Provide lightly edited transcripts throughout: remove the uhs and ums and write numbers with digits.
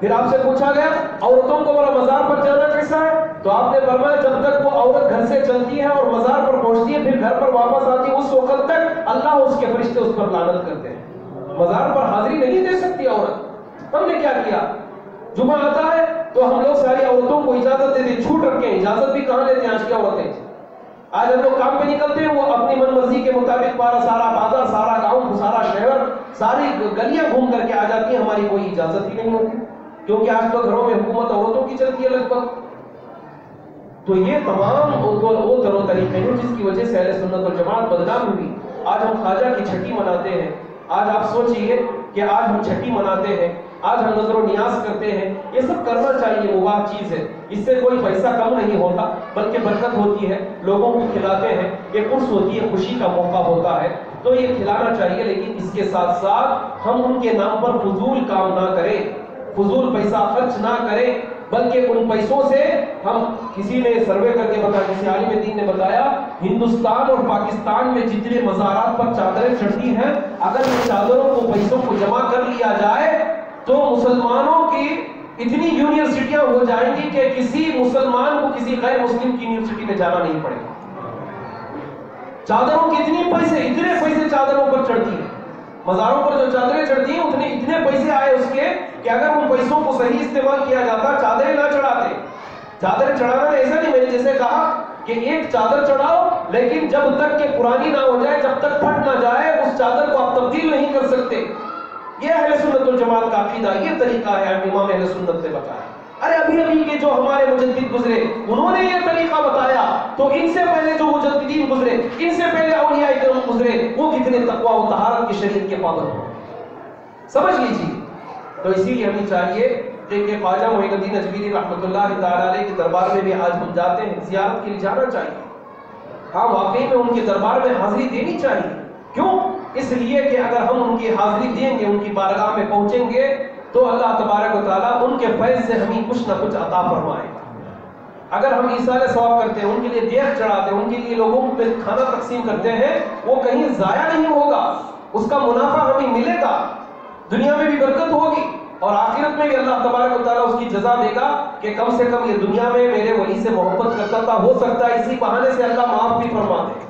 پھر آپ سے پوچھا گیا عورتوں کو بولا مزار پر جانا کیسا ہے؟ تو آپ نے فرمایا جب تک وہ عورت گھر سے چلتی ہے اور مزار پر پہنچتی ہے پھر گھر پر واپس آتی ہے اس وقت تک اللہ اور اس کے فرشتے اس پر لعنت کرتے ہیں۔ مزار پر حاضری نہیں دے سکتی عورت۔ ہم نے کیا کیا؟ جمعہ آتا ہے تو ہم لوگ ساری عورتوں کو اجازت دیتے، چھوٹ رکھے ہیں، اجازت بھی کہاں لیتے ہیں آج کی عورتیں؟ آج ہم لوگ کام پہ نکلتے ہیں وہ اپنی من مرضی کے مطابق سارا بازار، سارا گاؤں، سارا شہر، ساری گلیاں گھوم کر کے آ جاتی ہیں، ہماری کوئی اجازت ہی نہیں ہوتی، کیونکہ آج تو گھروں میں حکومت عورتوں کی چلتی ہے لگ بھگ۔ تو یہ تمام وہ طور طریقے ہیں جس کی وجہ سے اہل سنت والجماعت بدنام ہوئی۔ آج ہم خواجہ کی چھٹی مناتے ہیں، آج آپ سوچئے کہ آج ہم چھٹی مناتے ہیں، آج ہم نظر و نیاز کرتے ہیں، یہ سب کرنا چاہیے، مباح چیز ہے، اس سے کوئی پیسہ کم نہیں ہوتا بلکہ برکت ہوتی ہے، لوگوں کو کھلاتے ہیں، یہ عرس ہوتی ہے، خوشی کا موقع ہوتا ہے، تو یہ کھلانا چاہیے، لیکن اس کے ساتھ ساتھ ہم ان کے نام پر فضول کام نہ کریں، فضول پیسہ خرچ نہ کریں، بلکہ ان پیسوں سے ہم، کسی نے سروے کر کے بتایا، کسی عالم دین نے بتایا ہندوستان اور پاکستان میں جتنے مزارات پر چادریں چڑھتی ہیں اگر ان چادروں کو پیسوں کو جمع کر لیا جائے تو مسلمانوں کی اتنی یونیورسٹیاں ہو جائیں گی کہ کسی مسلمان کو کسی غیر مسلم کی یونیورسٹی میں جانا نہیں پڑے گا۔ چادروں کی اتنے پیسے چادروں پر چڑھتی ہیں، مزاروں پر جو چادریں چڑھتی ہیں اتنے پیسے آئے اس کے کہ اگر ان پیسوں کو صحیح استعمال کیا جاتا چادریں نہ چڑھاتے۔ چادر چڑھانا ایسا نہیں، میں نے جیسے کہا کہ ایک چادر چڑھاؤ لیکن جب تک کہ پرانی نہ ہو جائے، جب تک پھٹ نہ جائے، اس چادر کو آپ تبدیل نہیں کر سکتے۔ یہ اہل سنت والجماعت کا عقیدہ، یہ طریقہ ہے امام اہل سنت نے بتایا۔ ارے ابھی کے جو ہمارے مجدد گزرے انہوں نے یہ طریقہ بتایا، تو ان سے پہلے جو مجددین گزرے، ان سے پہلے اولیاء کرام گزرے، وہ کتنے تقویٰ و طہارت کی شریعت کے پابند ہو، سمجھ لیجیے۔ تو اسی لیے ہمیں چاہیے کہ خواجہ معین الدین اجمیری رحمۃ اللہ تعالی علیہ کے دربار میں بھی آج ہم جاتے ہیں، زیارت کے لیے جانا چاہیے، ہاں واقعی میں ان کے دربار میں حاضری دینی چاہیے۔ کیوں؟ اس لیے کہ اگر ہم ان کی حاضری دیں گے، ان کی بارگاہ میں پہنچیں گے تو اللہ تبارک و تعالیٰ ان کے فیض سے ہمیں کچھ نہ کچھ عطا فرمائے گا۔ اگر ہم ایصال ثواب کرتے ہیں، ان کے لیے دیگ چڑھاتے ہیں، ان کے لیے لوگوں کو کھانا تقسیم کرتے ہیں، وہ کہیں ضائع نہیں ہوگا، اس کا منافع ہمیں ملے گا، دنیا میں بھی برکت ہوگی اور آخرت میں بھی اللہ تبارک و تعالیٰ اس کی جزا دے گا کہ کم سے کم یہ دنیا میں میرے ولی سے محبت کرتا تھا، ہو سکتا ہے اسی بہانے سے اللہ معاف بھی فرما دے۔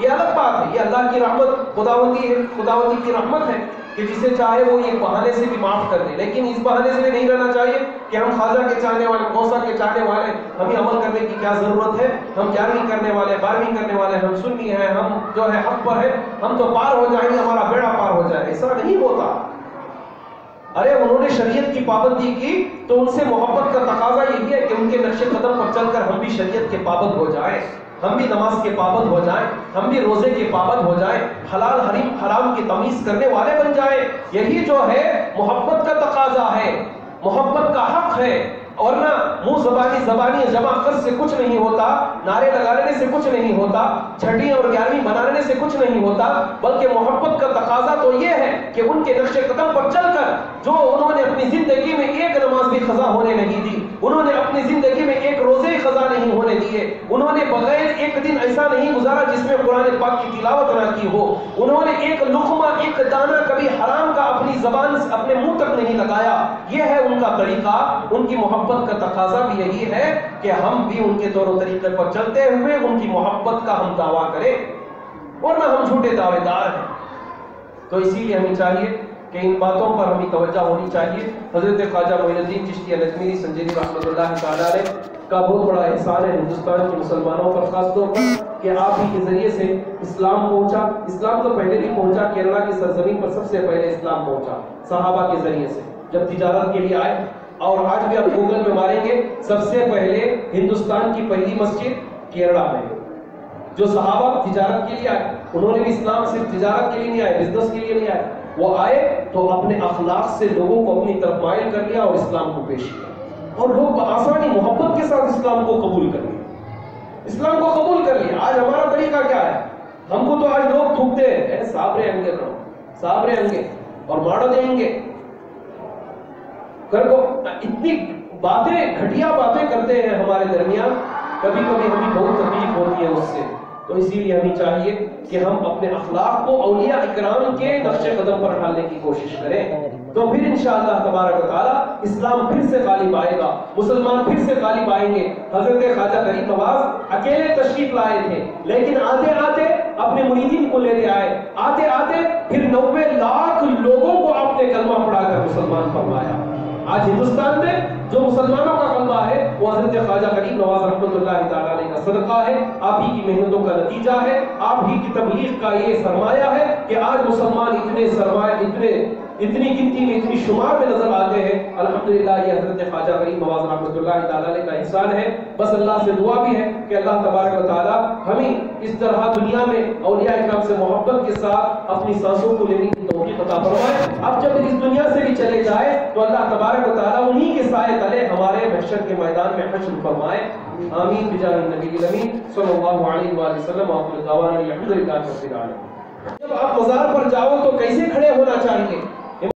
یہ الگ بات ہے، یہ اللہ کی رحمت، خداوندی کی رحمت ہے کہ جسے چاہے وہ یہ بہانے سے بھی معاف کر دے، لیکن اس بہانے سے بھی نہیں رہنا چاہیے کہ ہم خواجہ کے چاہنے والے، غوثہ کے چاہنے والے، ہمیں عمل کرنے کی کیا ضرورت ہے، ہم 11ویں کرنے والے، 12ویں کرنے والے، ہم سنی ہیں، ہم جو ہے حق پر ہے، ہم تو پار ہو جائیں گے، ہمارا بیڑا پار ہو جائے، ایسا نہیں ہوتا۔ ارے انہوں نے شریعت کی پابندی کی تو ان سے محبت کا تقاضا یہی ہے کہ ان کے نقش قدم پر چل کر ہم بھی شریعت کے پابند ہو جائیں، ہم بھی نماز کے پابند ہو جائیں، ہم بھی روزے کے پابند ہو جائیں، حلال حرام کی تمیز کرنے والے بن جائیں۔ یہی جو ہے محبت کا تقاضا ہے، محبت کا حق ہے، اور نہ منہ زبانی جمع کر سے کچھ نہیں ہوتا، نعرے لگانے سے کچھ نہیں ہوتا، چھٹی اور 11ویں بنانے سے کچھ نہیں ہوتا، بلکہ محبت کا تقاضا تو یہ ہے کہ ان کے نقش قدم پر چل کر جو انہوں نے اپنی زندگی میں ایک نماز بھی قضا ہونے نہیں دی، انہوں نے اپنی زندگی میں ایک روزے قضا نہیں ہونے دیے، انہوں نے بغیر ایک دن ایسا نہیں گزارا جس میں قرآن پاک کی تلاوت نہ کی ہو، انہوں نے ایک لقمہ، ایک دانہ کبھی حرام کا اپنی زبان سے اپنے منہ تک نہیں لگایا۔ یہ ہے ان کا طریقہ، ان کی محبت کا تقاضا بھی یہی ہے کہ ہم بھی ان کے طور و طریقے پر چلتے ہوئے ان کی محبت کا ہم دعویٰ کریں، ورنہ ہم جھوٹے دعوے دار ہیں۔ تو اسی لیے ہمیں چاہیے کہ ان باتوں پر ہمیں توجہ ہونی چاہیے۔ حضرت خواجہ معین الدین چشتی الازمیری سنجری رحمۃ اللہ تعالی علیہ کا بہت بڑا احسان ہے ہندوستان کے مسلمانوں پر، خاص طور پر کہ آپ ہی کے ذریعے سے اسلام پہنچا۔ اسلام تو پہلے بھی پہنچا، کیرلا کی سرزمین پر سب سے پہلے اسلام پہنچا صحابہ کے ذریعے سے جب تجارت کے لیے آئے، اور آج بھی آپ گوگل میں ماریں گے سب سے پہلے ہندوستان کی پہلی مسجد کیرلا میں، جو صحابہ تجارت کے لیے آئے، انہوں نے بھی اسلام صرف تجارت کے لیے نہیں آئے، بزنس کے لیے نہیں آئے، وہ آئے تو اپنے اخلاق سے لوگوں کو اپنی طرف مائل کر لیا اور اسلام کو پیش کیا، اور لوگ بآسانی محبت کے ساتھ اسلام کو قبول کر لیا، اسلام کو قبول کر لیا۔ آج ہمارا طریقہ کیا ہے؟ ہم کو تو آج لوگ تھوکتے ہیں، صابرے ہنگے کرو، صابرے ہنگے اور ماڑو دیں گے کر کو، اتنی باتیں، گھٹیا باتیں کرتے ہیں ہمارے درمیان، کبھی کبھی ہمیں بہت تکلیف ہوتی ہے اس سے۔ تو اسی لیے ہمیں چاہیے کہ ہم اپنے اخلاق کو اولیاء اکرام کے نقش قدم پر ڈالنے کی کوشش کریں، تو پھر انشاءاللہ تبارک و تعالیٰ اسلام پھر سے غالب آئے گا، مسلمان پھر سے غالب آئیں گے۔ حضرت خواجہ غریب نواز اکیلے تشریف لائے تھے، لیکن آتے آتے اپنے مریدین کو لے کے آئے، آتے آتے پھر 90 لاکھ لوگوں کو آپ نے کلمہ پڑھا کر مسلمان فرمایا۔ آج ہندوستان میں جو مسلمانوں کا غلبہ ہے وہ حضرت خواجہ غریب نواز رحمۃ اللہ تعالیٰ علیہ کا صدقہ ہے، آپ ہی کی محنتوں کا نتیجہ ہے، آپ ہی کی تبلیغ کا یہ سرمایہ ہے کہ آج مسلمان اتنی گنتی میں، اتنی شمار میں نظر آتے ہیں۔ الحمدللہ یہ حضرت خواجہ غریب نواز رحمۃ اللہ تعالیٰ علیہ کا احسان ہے۔ بس اللہ سے دعا بھی ہے کہ اللہ تبارک و تعالیٰ ہمیں اس طرح دنیا میں اولیاء اکرام سے محبت کے ساتھ اپنی سانسوں کو لینے کی توفیق عطا فرمائے۔ اب جب اس دنیا سے بھی چلے جائے تو اللہ تبارک و تعالیٰ انہی کے سائے تلے ہمارے محشر کے میدان میں حشر فرمائے۔ آمین بجاہ النبی الامین صلی اللہ علیہ وآلہ وسلم۔ وآخر دعوانا الحمدللہ رب العالمین۔ جب آپ مزار پر جاؤ تو کیسے کھڑے ہونا چاہیے؟